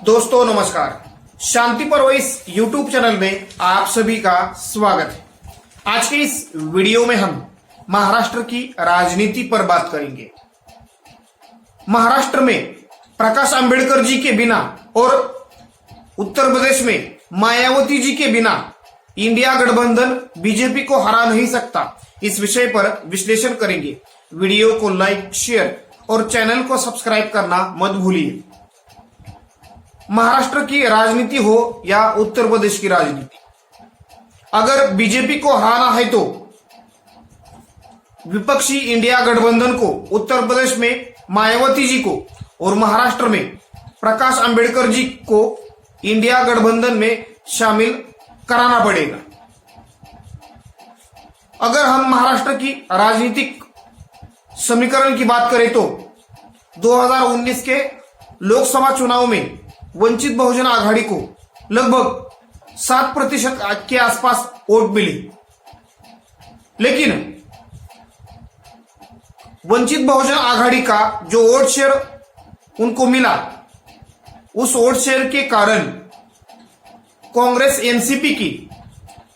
दोस्तों नमस्कार। शांति पर्व इस यूट्यूब चैनल में आप सभी का स्वागत है। आज के इस वीडियो में हम महाराष्ट्र की राजनीति पर बात करेंगे। महाराष्ट्र में प्रकाश अंबेडकर जी के बिना और उत्तर प्रदेश में मायावती जी के बिना इंडिया गठबंधन बीजेपी को हरा नहीं सकता। इस विषय पर विश्लेषण करेंगे। वीडियो को लाइक, शेयर और चैनल को सब्सक्राइब करना मत भूलिए। महाराष्ट्र की राजनीति हो या उत्तर प्रदेश की राजनीति, अगर बीजेपी को हराना है तो विपक्षी इंडिया गठबंधन को उत्तर प्रदेश में मायावती जी को और महाराष्ट्र में प्रकाश अंबेडकर जी को इंडिया गठबंधन में शामिल कराना पड़ेगा। अगर हम महाराष्ट्र की राजनीतिक समीकरण की बात करें तो 2019 के लोकसभा चुनाव में वंचित बहुजन आघाड़ी को लगभग 7% के आसपास वोट मिले, लेकिन वंचित बहुजन आघाड़ी का जो वोट शेयर उनको मिला, उस वोट शेयर के कारण कांग्रेस एनसीपी की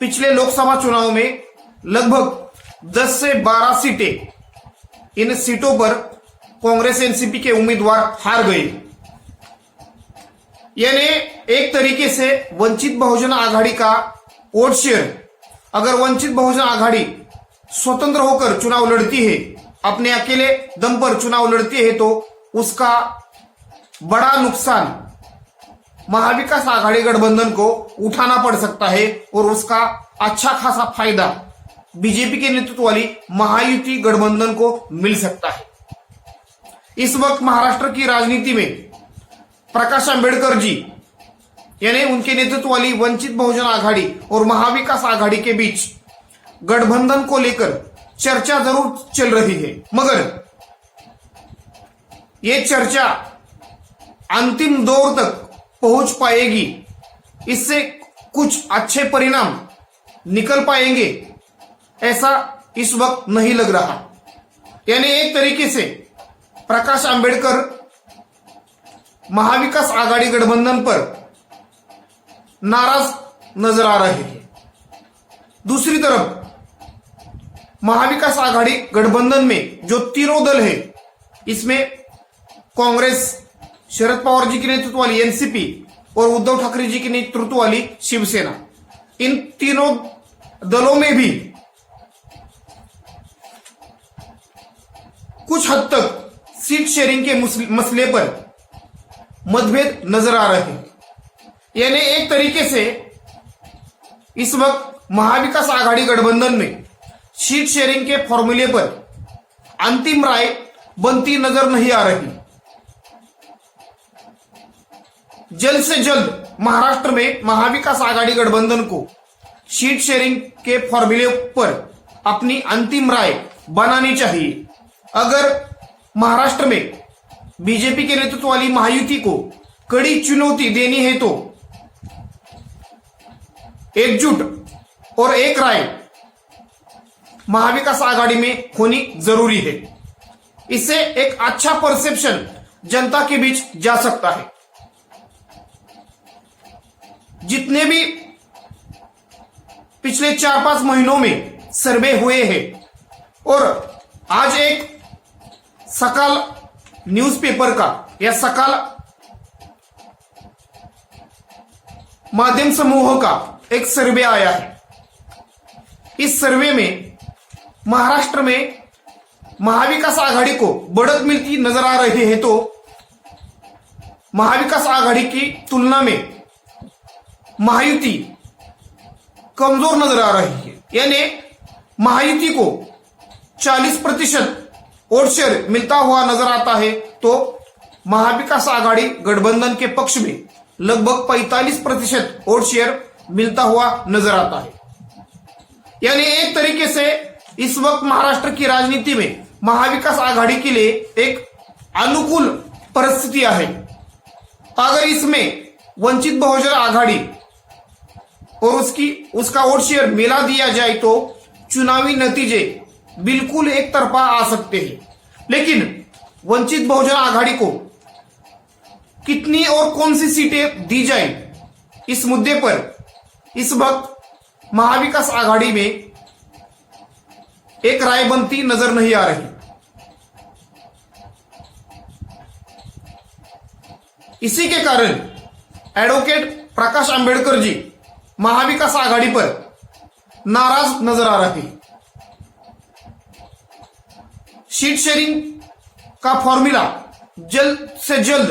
पिछले लोकसभा चुनाव में लगभग 10 से 12 सीटें, इन सीटों पर कांग्रेस एनसीपी के उम्मीदवार हार गए। यानी एक तरीके से वंचित बहुजन आघाड़ी का वोट शेयर, अगर वंचित बहुजन आघाड़ी स्वतंत्र होकर चुनाव लड़ती है, अपने अकेले दम पर चुनाव लड़ती है, तो उसका बड़ा नुकसान महाविकास आघाड़ी गठबंधन को उठाना पड़ सकता है और उसका अच्छा खासा फायदा बीजेपी के नेतृत्व वाली महायुति गठबंधन को मिल सकता है। इस वक्त महाराष्ट्र की राजनीति में प्रकाश अंबेडकर जी यानी उनके नेतृत्व वाली वंचित बहुजन आघाड़ी और महाविकास आघाड़ी के बीच गठबंधन को लेकर चर्चा जरूर चल रही है, मगर ये चर्चा अंतिम दौर तक पहुंच पाएगी, इससे कुछ अच्छे परिणाम निकल पाएंगे, ऐसा इस वक्त नहीं लग रहा। यानी एक तरीके से प्रकाश अंबेडकर महाविकास आघाड़ी गठबंधन पर नाराज नजर आ रहे हैं। दूसरी तरफ महाविकास आघाड़ी गठबंधन में जो तीनों दल है, इसमें कांग्रेस, शरद पवार जी के नेतृत्व वाली एनसीपी और उद्धव ठाकरे जी के नेतृत्व वाली शिवसेना, इन तीनों दलों में भी कुछ हद तक सीट शेयरिंग के मसले पर मतभेद नजर आ रहे हैं। यानी एक तरीके से इस वक्त महाविकास आघाड़ी गठबंधन में सीट शेयरिंग के फॉर्मूले पर अंतिम राय बनती नजर नहीं आ रही। जल्द से जल्द महाराष्ट्र में महाविकास आघाड़ी गठबंधन को सीट शेयरिंग के फॉर्मूले पर अपनी अंतिम राय बनानी चाहिए। अगर महाराष्ट्र में बीजेपी के नेतृत्व वाली महायुति को कड़ी चुनौती देनी है तो एकजुट और एक राय महाविकास आघाड़ी में होनी जरूरी है। इससे एक अच्छा परसेप्शन जनता के बीच जा सकता है। जितने भी पिछले 4-5 महीनों में सर्वे हुए हैं, और आज एक सकाल न्यूज़पेपर का या सकाल माध्यम समूह का एक सर्वे आया है। इस सर्वे में महाराष्ट्र में महाविकास आघाड़ी को बढ़त मिलती नजर आ रही है, तो महाविकास आघाड़ी की तुलना में महायुति कमजोर नजर आ रही है। यानी महायुति को 40% वोट शेयर मिलता हुआ नजर आता है, तो महाविकास आघाड़ी गठबंधन के पक्ष में लगभग 45% वोट शेयर मिलता हुआ नजर आता है। यानी एक तरीके से इस वक्त महाराष्ट्र की राजनीति में महाविकास आघाड़ी के लिए एक अनुकूल परिस्थितियां है। अगर इसमें वंचित बहुजन आघाड़ी और उसका वोट शेयर मिला दिया जाए तो चुनावी नतीजे बिल्कुल एक तरफा आ सकते हैं। लेकिन वंचित बहुजन आघाड़ी को कितनी और कौन सी सीटें दी जाए, इस मुद्दे पर इस वक्त महाविकास आघाड़ी में एक राय बनती नजर नहीं आ रही। इसी के कारण एडवोकेट प्रकाश अंबेडकर जी महाविकास आघाड़ी पर नाराज नजर आ रहे हैं। सीट शेयरिंग का फॉर्मूला जल्द से जल्द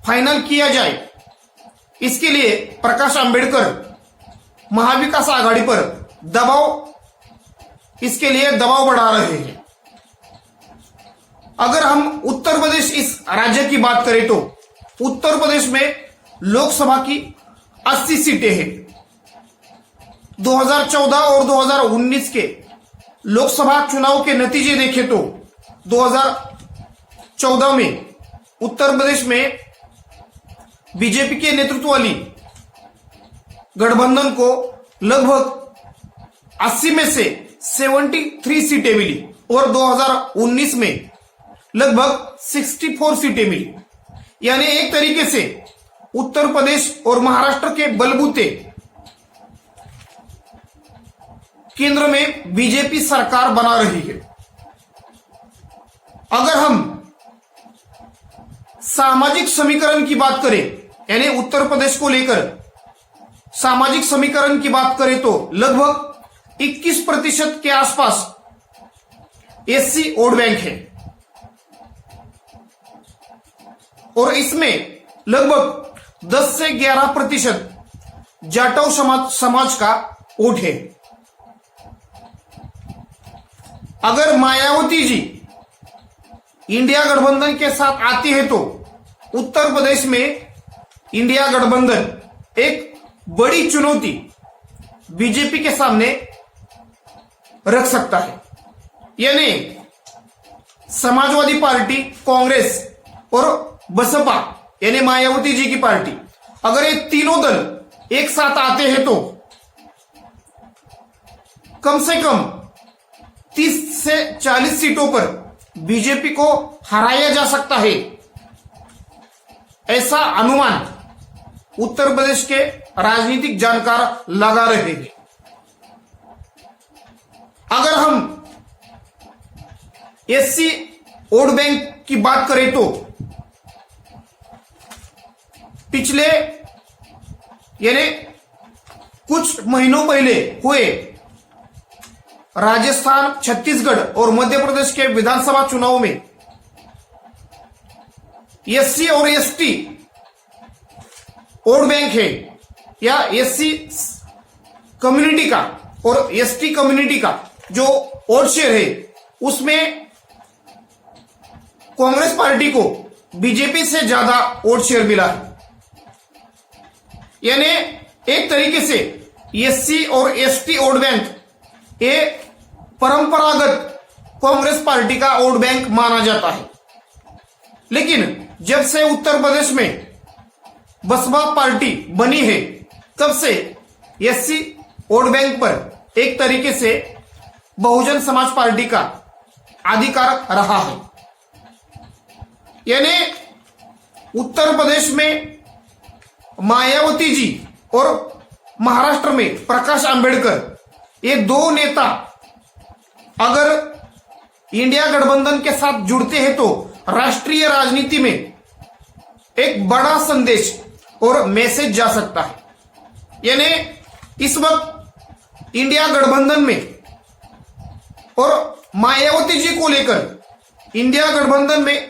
फाइनल किया जाए, इसके लिए प्रकाश अंबेडकर महाविकास आघाड़ी पर इसके लिए दबाव बढ़ा रहे हैं। अगर हम उत्तर प्रदेश इस राज्य की बात करें तो उत्तर प्रदेश में लोकसभा की 80 सीटें हैं। 2014 और 2019 के लोकसभा चुनाव के नतीजे देखें तो 2014 में उत्तर प्रदेश में बीजेपी के नेतृत्व वाली गठबंधन को लगभग 80 में से 73 सीटें मिली और 2019 में लगभग 64 सीटें मिली। यानी एक तरीके से उत्तर प्रदेश और महाराष्ट्र के बलबूते केंद्र में बीजेपी सरकार बना रही है। अगर हम सामाजिक समीकरण की बात करें, यानी उत्तर प्रदेश को लेकर सामाजिक समीकरण की बात करें तो लगभग 21% के आसपास एससी वोट बैंक है और इसमें लगभग 10 से 11% जाटव समाज का वोट है। अगर मायावती जी इंडिया गठबंधन के साथ आती है तो उत्तर प्रदेश में इंडिया गठबंधन एक बड़ी चुनौती बीजेपी के सामने रख सकता है। यानी समाजवादी पार्टी, कांग्रेस और बसपा यानी मायावती जी की पार्टी, अगर ये तीनों दल एक साथ आते हैं तो कम से कम 30 से 40 सीटों पर बीजेपी को हराया जा सकता है, ऐसा अनुमान उत्तर प्रदेश के राजनीतिक जानकार लगा रहे हैं। अगर हम एससी वोट बैंक की बात करें तो पिछले यानी कुछ महीनों पहले हुए राजस्थान, छत्तीसगढ़ और मध्य प्रदेश के विधानसभा चुनाव में एससी और एसटी वोट बैंक है या एससी कम्युनिटी का और एसटी कम्युनिटी का जो वोट शेयर है उसमें कांग्रेस पार्टी को बीजेपी से ज्यादा वोट शेयर मिला है। यानी एक तरीके से एससी और एसटी वोट बैंक ये परंपरागत कांग्रेस पार्टी का वोट बैंक माना जाता है, लेकिन जब से उत्तर प्रदेश में बसपा पार्टी बनी है तब से एससी वोट बैंक पर एक तरीके से बहुजन समाज पार्टी का अधिकार रहा है। यानी उत्तर प्रदेश में मायावती जी और महाराष्ट्र में प्रकाश अंबेडकर, ये दो नेता अगर इंडिया गठबंधन के साथ जुड़ते हैं तो राष्ट्रीय राजनीति में एक बड़ा संदेश और मैसेज जा सकता है। यानी इस वक्त इंडिया गठबंधन में और मायावती जी को लेकर इंडिया गठबंधन में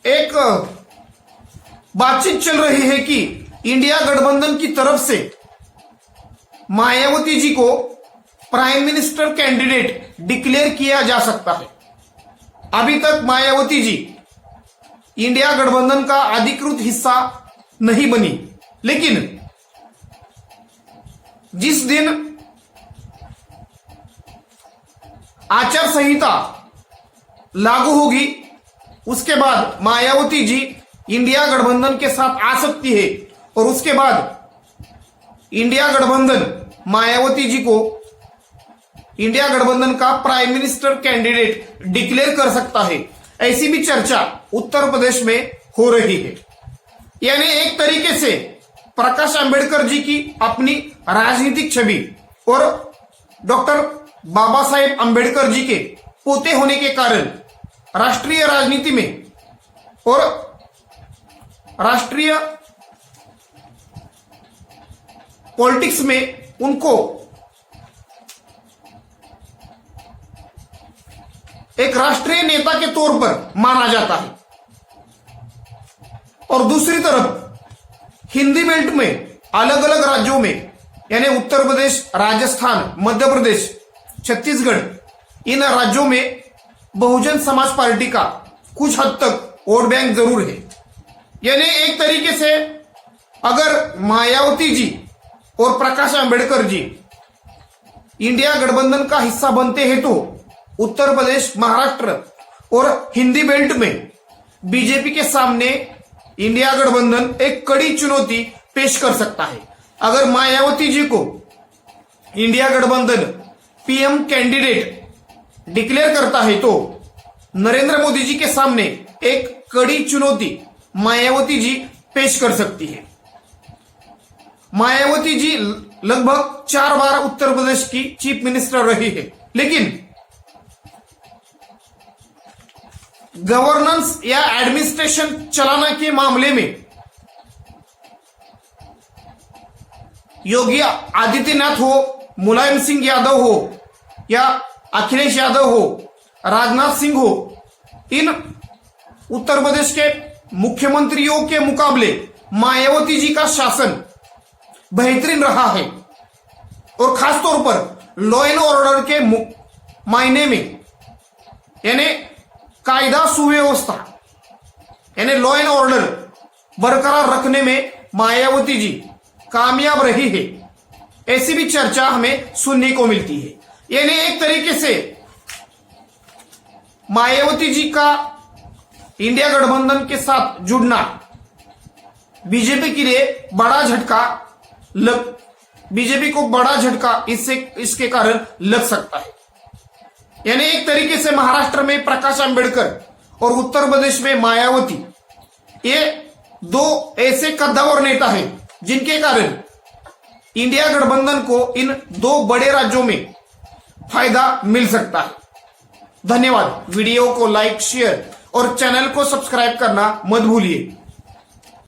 एक बातचीत चल रही है कि इंडिया गठबंधन की तरफ से मायावती जी को प्राइम मिनिस्टर कैंडिडेट डिक्लेयर किया जा सकता है। अभी तक मायावती जी इंडिया गठबंधन का अधिकृत हिस्सा नहीं बनी, लेकिन जिस दिन आचार संहिता लागू होगी उसके बाद मायावती जी इंडिया गठबंधन के साथ आ सकती है और उसके बाद इंडिया गठबंधन मायावती जी को इंडिया गठबंधन का प्राइम मिनिस्टर कैंडिडेट डिक्लेयर कर सकता है, ऐसी भी चर्चा उत्तर प्रदेश में हो रही है। यानी एक तरीके से प्रकाश आंबेडकर जी की अपनी राजनीतिक छवि और डॉक्टर बाबा साहेब आंबेडकर जी के पोते होने के कारण राष्ट्रीय राजनीति में और राष्ट्रीय पॉलिटिक्स में उनको एक राष्ट्रीय नेता के तौर पर माना जाता है। और दूसरी तरफ हिंदी बेल्ट में अलग अलग राज्यों में यानी उत्तर प्रदेश, राजस्थान, मध्य प्रदेश, छत्तीसगढ़, इन राज्यों में बहुजन समाज पार्टी का कुछ हद तक वोट बैंक जरूर है। यानी एक तरीके से अगर मायावती जी और प्रकाश आंबेडकर जी इंडिया गठबंधन का हिस्सा बनते हैं तो उत्तर प्रदेश, महाराष्ट्र और हिंदी बेल्ट में बीजेपी के सामने इंडिया गठबंधन एक कड़ी चुनौती पेश कर सकता है। अगर मायावती जी को इंडिया गठबंधन पीएम कैंडिडेट डिक्लेयर करता है तो नरेंद्र मोदी जी के सामने एक कड़ी चुनौती मायावती जी पेश कर सकती है। मायावती जी लगभग 4 बार उत्तर प्रदेश की चीफ मिनिस्टर रही है, लेकिन गवर्नेंस या एडमिनिस्ट्रेशन चलाने के मामले में योगी आदित्यनाथ हो, मुलायम सिंह यादव हो या अखिलेश यादव हो, राजनाथ सिंह हो, इन उत्तर प्रदेश के मुख्यमंत्रियों के मुकाबले मायावती जी का शासन बेहतरीन रहा है। और खासतौर पर लॉ एंड ऑर्डर के मायने में यानी कायदा सुव्यवस्था यानी लॉ एंड ऑर्डर बरकरार रखने में मायावती जी कामयाब रही है, ऐसी भी चर्चा हमें सुनने को मिलती है। यानी एक तरीके से मायावती जी का इंडिया गठबंधन के साथ जुड़ना बीजेपी के लिए बड़ा झटका बीजेपी को बड़ा झटका इसके कारण लग सकता है। यानी एक तरीके से महाराष्ट्र में प्रकाश आंबेडकर और उत्तर प्रदेश में मायावती, ये दो ऐसे कद्दावर नेता हैं जिनके कारण इंडिया गठबंधन को इन 2 बड़े राज्यों में फायदा मिल सकता है। धन्यवाद। वीडियो को लाइक, शेयर और चैनल को सब्सक्राइब करना मत भूलिए।